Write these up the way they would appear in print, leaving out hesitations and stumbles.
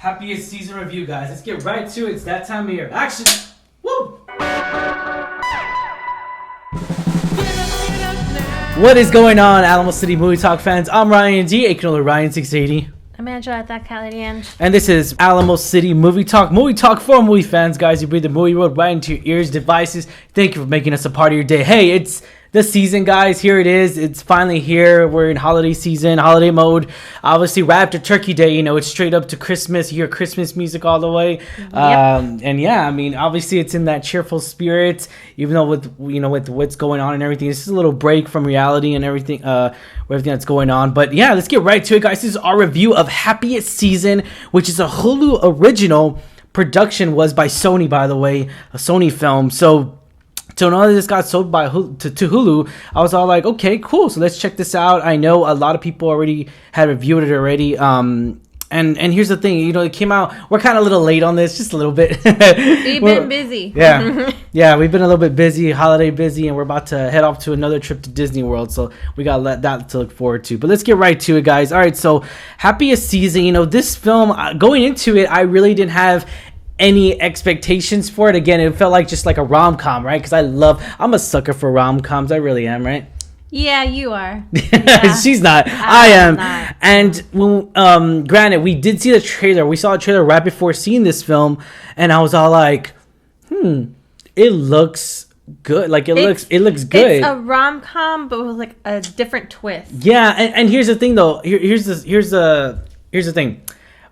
Happiest season review, guys. Let's get right to it. It's that time of year. Action! Woo! What is going on, Alamo City Movie Talk fans? I'm Ryan D, aka Ryan680. I'm Angela at that Cali. And this is Alamo City Movie Talk. Movie Talk for movie fans, guys. You breathe the movie world right into your ears, devices. Thank you for making us a part of your day. Hey, it's the season, guys. Here it is. It's finally here. We're in holiday season, holiday mode. Obviously, right after Turkey Day, you know, it's straight up to Christmas. You hear Christmas music all the way. Yep. And yeah, I mean, obviously, it's in that cheerful spirit. Even though with what's going on and everything, this is a little break from reality and everything. Everything that's going on. But yeah, let's get right to it, guys. This is our review of Happiest Season, which is a Hulu original. Production was by Sony, by the way, a Sony film. So now that this got sold by Hulu, to Hulu, I was all like, okay, cool. So let's check this out. I know a lot of people already had reviewed it already. And here's the thing, you know, it came out. We're kind of a little late on this, just a little bit. We've been busy. Yeah, we've been a little bit busy, holiday busy, and we're about to head off to another trip to Disney World. So we got that to look forward to. But let's get right to it, guys. All right, so Happiest Season. You know, this film, going into it, I really didn't have any expectations for it. Again, it felt like just like a rom-com, right? Because I'm a sucker for rom-coms. I really am, right? Yeah, you are. Yeah. She's not. I am. Not. And when, granted, we did see the trailer. We saw a trailer right before seeing this film, and I was all like, it looks good. Like it looks good. It's a rom-com, but with like a different twist. Yeah, and here's the thing though. Here's the thing.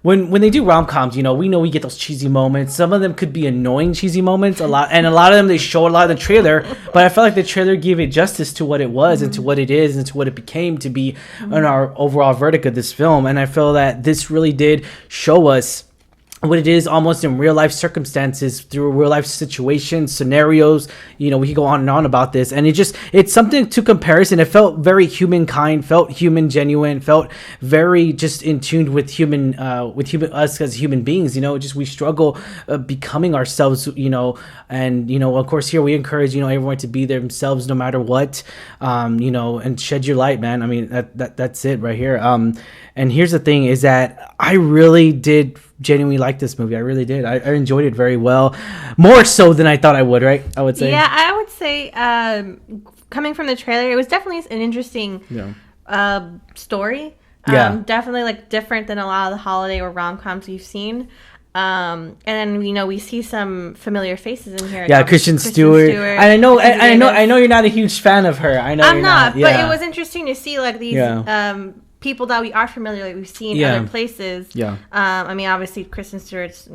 When they do rom-coms, you know we get those cheesy moments. Some of them could be annoying cheesy moments, a lot of them they show a lot of the trailer, but I felt like the trailer gave it justice to what it was and to what it is and to what it became to be in our overall verdict of this film. And I feel that this really did show us what it is almost in real life circumstances, through real life situations, scenarios. You know, we could go on and on about this, and it's something to comparison. It felt very humankind, felt human, genuine, felt very just in tune with human us as human beings. You know, just we struggle becoming ourselves. You know, and you know, of course, here we encourage everyone to be themselves no matter what. You know, and shed your light, man. I mean, that's it right here. And here's the thing: is that I really did genuinely like this movie. I really did. I enjoyed it very well, more so than I thought I would. Right? I would say. Yeah, I would say, coming from the trailer, it was definitely an interesting story. Definitely like different than a lot of the holiday or rom-coms we've seen. And then we see some familiar faces in here. Yeah, Kristen Stewart. And I know you're not a huge fan of her. I know I'm not, but it was interesting to see like these people that we are familiar with, we've seen other places. Yeah. I mean, obviously Kristen Stewart's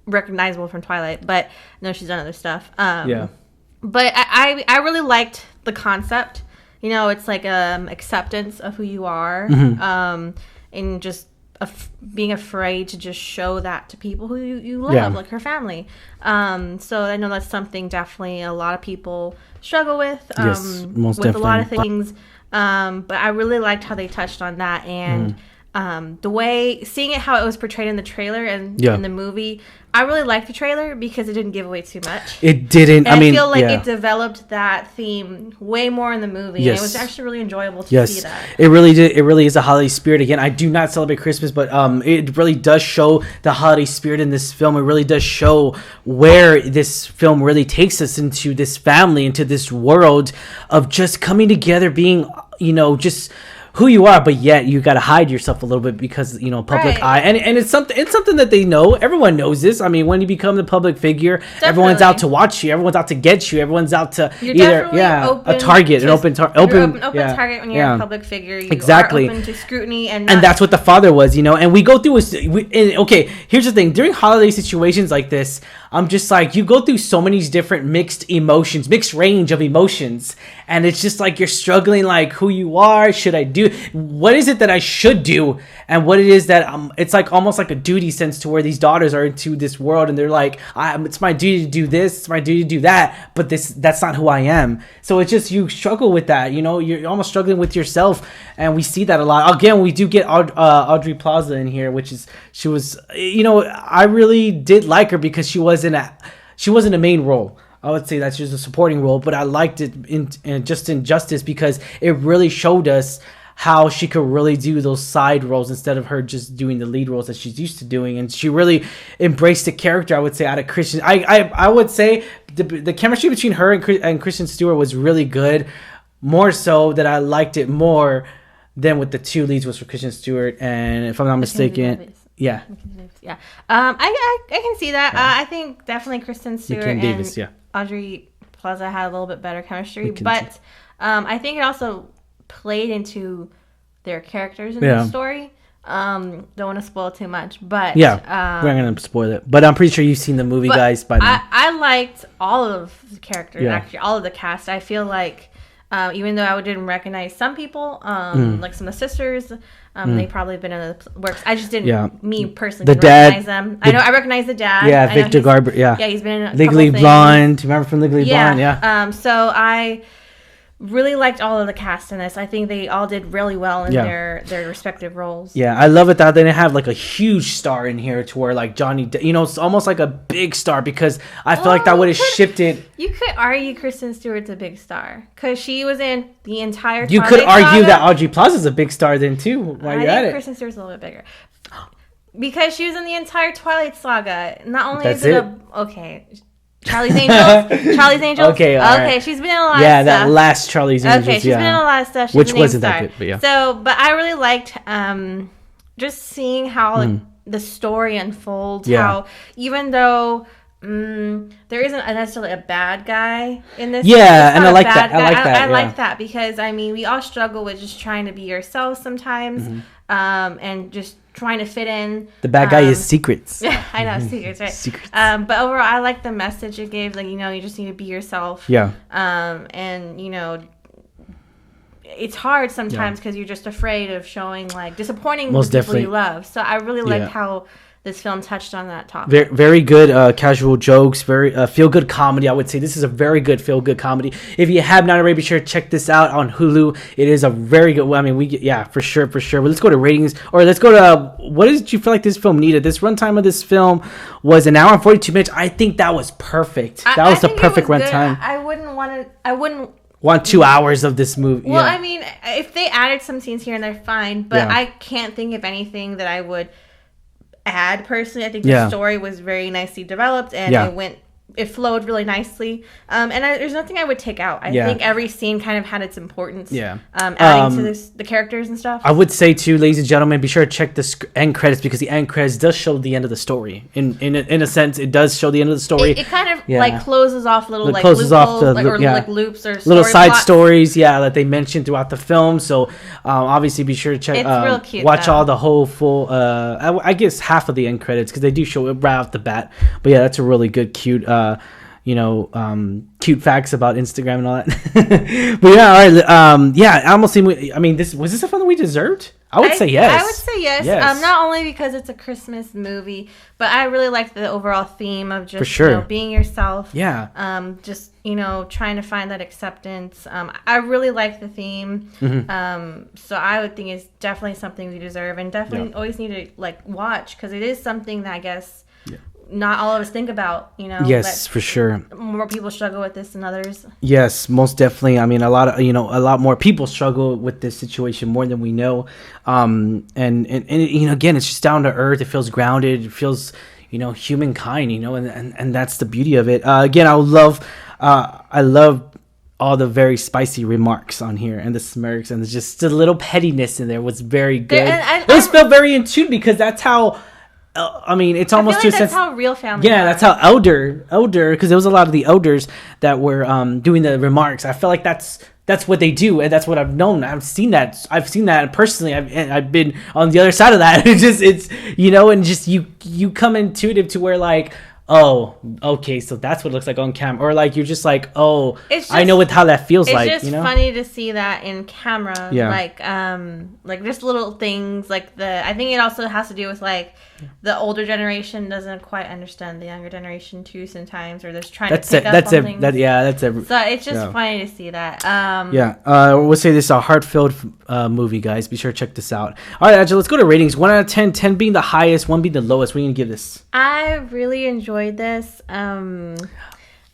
recognizable from Twilight, but no, she's done other stuff. But I really liked the concept. You know, it's like acceptance of who you are, and just being afraid to just show that to people who you love, like her family. So I know that's something definitely a lot of people struggle with. Most definitely. A lot of things. But I really liked how they touched on that, and the way seeing it, how it was portrayed in the trailer and in the movie. I really liked the trailer because it didn't give away too much. It didn't. And I feel like it developed that theme way more in the movie. Yes. And it was actually really enjoyable to see that. It really did. It really is a holiday spirit. Again, I do not celebrate Christmas, but it really does show the holiday spirit in this film. It really does show where this film really takes us into this family, into this world of just coming together, being, just who you are, but yet you got to hide yourself a little bit because public eye, and it's something that they know. Everyone knows this. I mean, when you become the public figure, everyone's out to watch you, everyone's out to get you, everyone's out to a target, an open target when you're a public figure. You exactly. are open to scrutiny, and that's what the father was, and we go through okay, here's the thing: during holiday situations like this, I'm just like, you go through so many different mixed range of emotions, and it's just like you're struggling, like who you are. Should I do? What is it that I should do? And what it is that it's like almost like a duty sense to where these daughters are into this world, and they're like, it's my duty to do this, it's my duty to do that, but that's not who I am. So it's just, you struggle with that, you're almost struggling with yourself, and we see that a lot. Again, we do get Audrey Plaza in here, she was, I really did like her because she wasn't a main role. I would say that she was a supporting role, but I liked it in Justice because it really showed us how she could really do those side roles instead of her just doing the lead roles that she's used to doing. And she really embraced the character, I would say, out of Kristen. I would say the chemistry between her and Kristen Stewart was really good, more so that I liked it more than with the two leads was for Kristen Stewart. And if I'm not mistaken, yeah. I can see that. I think definitely Kristen Stewart and Audrey Plaza had a little bit better chemistry, but I think it also played into their characters in the story. Don't want to spoil too much, but we're not gonna spoil it. But I'm pretty sure you've seen the movie, guys. By now, I liked all of the characters, actually, all of the cast. I feel like even though I didn't recognize some people, like some of the sisters, they probably been in the works. I just didn't, me personally, recognize them. I recognize the dad. Yeah, Victor Garber. Yeah, he's been in Legally Blonde. Remember from Legally Blonde? Yeah. So I really liked all of the cast in this. I think they all did really well in their respective roles. Yeah, I love it that they didn't have like a huge star in here to where like Johnny, it's almost like a big star, because I feel like that would have shifted. You could argue Kristen Stewart's a big star because she was in the entire You Twilight could argue saga. that Audrey Plaza's a big star then too, while you're at it. Kristen Stewart's a little bit bigger. Because she was in the entire Twilight saga. Not only is it Charlie's Angels. Okay, right. She's been in a lot of stuff. Yeah, that last Charlie's Angels. Okay, she's been in a lot of stuff. She's which wasn't that good, but yeah. So, but I really liked just seeing how the story unfolds. Yeah. How even though there isn't necessarily a bad guy in this. Yeah, and I like that. I like that because we all struggle with just trying to be yourself sometimes, and just trying to fit in. The bad guy is secrets. Yeah, I know, secrets, right? Secrets. But overall, I like the message it gave. Like, you just need to be yourself. Yeah. And it's hard sometimes because you're just afraid of showing like disappointing the people you love. So I really liked how this film touched on that topic. Very, very good casual jokes, very feel-good comedy. I would say this is a very good feel-good comedy. If you have not already, be sure to check this out on Hulu. It is a very good one. For sure. But let's go to ratings, or let's go to what did you feel like this film needed? This runtime of this film was an hour and 42 minutes. I think that was perfect. That was the perfect runtime. I wouldn't want 2 hours of this movie. Well, if they added some scenes here and there, fine. But I can't think of anything that I would add personally. I think the story was very nicely developed, and it flowed really nicely. And there's nothing I would take out. I think every scene kind of had its importance. Adding to the characters and stuff. I would say too, ladies and gentlemen, be sure to check the end credits, because the end credits does show the end of the story. In a sense, it does show the end of the story. It kind of like closes off little like loops or little side plots. stories, that they mentioned throughout the film. So obviously, be sure to check. It's real cute. Watch all the whole full. I guess half of the end credits, because they do show it right off the bat. But yeah, that's a really good, cute. Cute facts about Instagram and all that. But yeah, all right. Alamo City Movie. Was this a film that we deserved? I would say yes. I would say yes. Not only because it's a Christmas movie, but I really like the overall theme of just being yourself. Yeah. Just trying to find that acceptance. I really like the theme. So I would think it's definitely something we deserve, and definitely always need to watch, because it is something that I guess not all of us think about, Yes, for sure. More people struggle with this than others. Yes, most definitely. A lot more people struggle with this situation more than we know. And again, it's just down to earth. It feels grounded. It feels, humankind, and that's the beauty of it. Again, I love all the very spicy remarks on here, and the smirks, and just the little pettiness in there was very good. It felt very in tune, because that's how. It's almost I feel like that's how real families are. That's how elder, because there was a lot of the elders that were doing the remarks. I feel like that's what they do, and that's what I've known. I've seen that personally. I've been on the other side of that. It's and just you come intuitive to where like, oh, okay, so that's what it looks like on camera, or like you're just like, oh, I know how that feels like. It's just funny to see that in camera, like just little things like I think it also has to do with like the older generation doesn't quite understand the younger generation too sometimes, or they're trying to pick up on things. So it's just funny to see that. We'll say this is a heart-filled movie, guys. Be sure to check this out. All right, Angela, let's go to ratings. 1 out of 10, 10 being the highest, 1 being the lowest. What are you gonna give this? I really enjoyed this.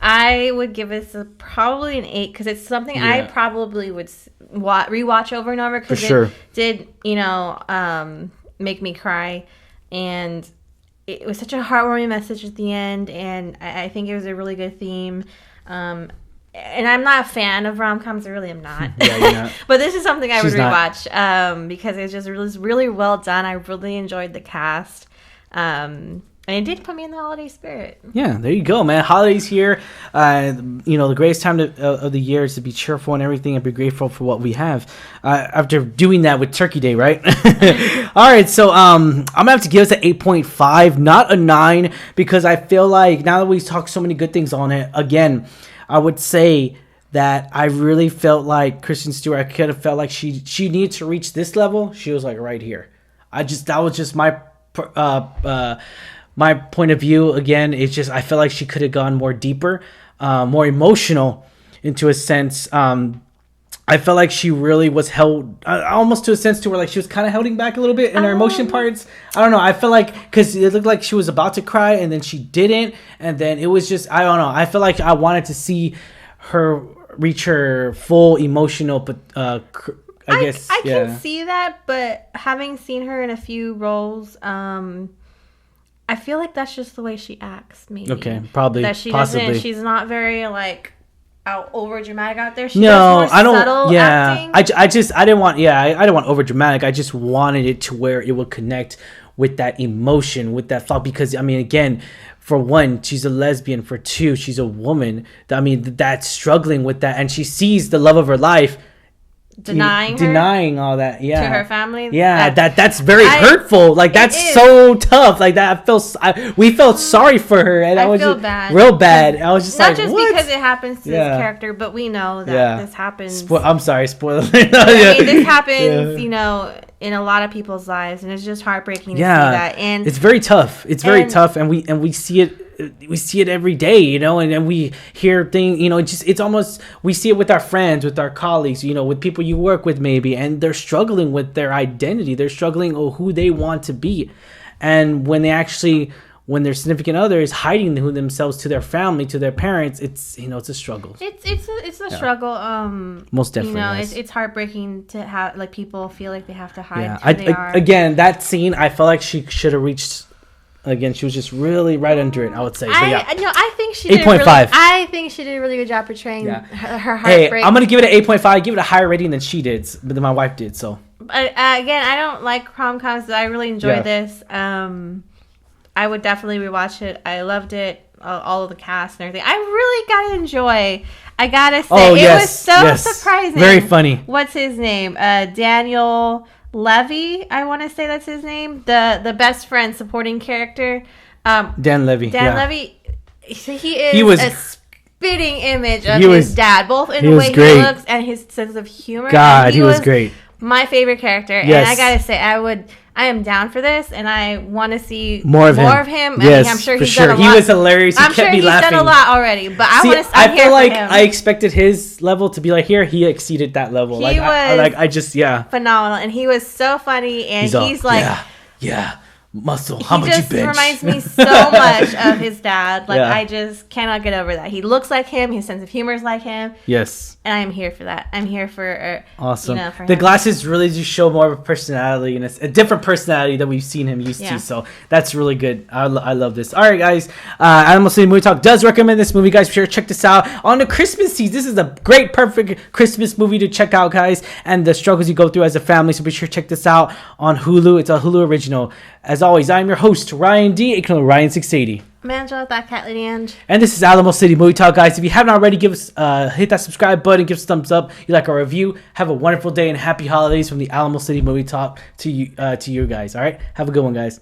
I would give it probably an 8 because it's something I probably would rewatch over and over because it did, make me cry. And it was such a heartwarming message at the end. And I think it was a really good theme. And I'm not a fan of rom-coms. I really am not. Yeah, you're not. But this is something I would rewatch because it was really well done. I really enjoyed the cast. And it did put me in the holiday spirit. Yeah, there you go, man. Holidays here. The greatest time of the year is to be cheerful and everything and be grateful for what we have. After doing that with Turkey Day, right? All right, so I'm going to have to give us an 8.5, not a 9, because I feel like now that we've talked so many good things on it, again, I would say that I really felt like Kristen Stewart, I could have felt like she needed to reach this level. She was like right here. That was just my point of view. Again, it's just I feel like she could have gone more deeper, more emotional into a sense. I felt like she really was held almost to a sense to where like she was kind of holding back a little bit in her emotion parts. I don't know. I feel like because it looked like she was about to cry and then she didn't. And then it was just, I don't know. I feel like I wanted to see her reach her full emotional, but I guess. I can see that, but having seen her in a few roles, I feel like that's just the way she acts, maybe. Okay, probably. That possibly. She's not very, like, over dramatic out there. She does more subtle acting. I didn't want over dramatic. I just wanted it to where it would connect with that emotion, with that thought. Because, I mean, again, for one, she's a lesbian. For two, she's a woman. I mean, that's struggling with that. And she sees the love of her life. Denying all that, to her family. That's very hurtful. Like that's so tough. Like that, we felt sorry for her, and I was just bad. Real bad. I was just not just what? Because it happens to this character, but we know that this happens. I'm sorry, spoiler. I mean, this happens, in a lot of people's lives, and it's just heartbreaking to see that. And it's very tough. It's very tough, and we see it. We see it every day, and we hear things, it's almost, we see it with our friends, with our colleagues, with people you work with maybe, and they're struggling with their identity. They're struggling who they want to be. And when their significant other is hiding themselves to their family, to their parents, it's, it's a struggle. It's a struggle. Most definitely. It's heartbreaking to have, like, people feel like they have to hide who they are. Again, that scene, I felt like she should have reached. Again, she was just really right under it, I would say. I think she did 8.5. I think she did a really good job portraying her heartbreak. Hey, I'm going to give it an 8.5. Give it a higher rating than she did, but then my wife did, so. Again, I don't like rom-coms, so I really enjoyed this. I would definitely rewatch it. I loved it, all of the cast and everything. I really got to enjoy. I got to say, it was so surprising. Very funny. What's his name? Daniel Levy, I want to say that's his name. The best friend supporting character. Dan Levy. Levy. He was a spitting image of his dad, both in the way great. He looks and his sense of humor. God, he was great. My favorite character, and I gotta say, I am down for this, and I want to see more of him. Yes, I'm sure he's done a lot. He was hilarious. I'm sure he's done a lot already, but I feel like I expected his level to be like here. He exceeded that level. He was phenomenal, and he was so funny, and he's like, muscle. How much you bench? He just reminds me so much of his dad. Like I just cannot get over that. He looks like him. His sense of humor is like him. Yes. And I am here for that. I'm here for awesome. For the glasses really just show more of a personality and a different personality that we've seen him used to. So that's really good. I love this. All right, guys. Alamo City Movie Talk does recommend this movie, guys. Be sure to check this out on the Christmas season. This is a great, perfect Christmas movie to check out, guys, and the struggles you go through as a family. So be sure to check this out on Hulu. It's a Hulu original. As always, I'm your host, Ryan D. aka Ryan680. I'm Angela, that cat lady Ange. And this is Alamo City Movie Talk, guys. If you haven't already, give us hit that subscribe button, give us a thumbs up. You like our review. Have a wonderful day and happy holidays from the Alamo City Movie Talk to you guys. All right, have a good one, guys.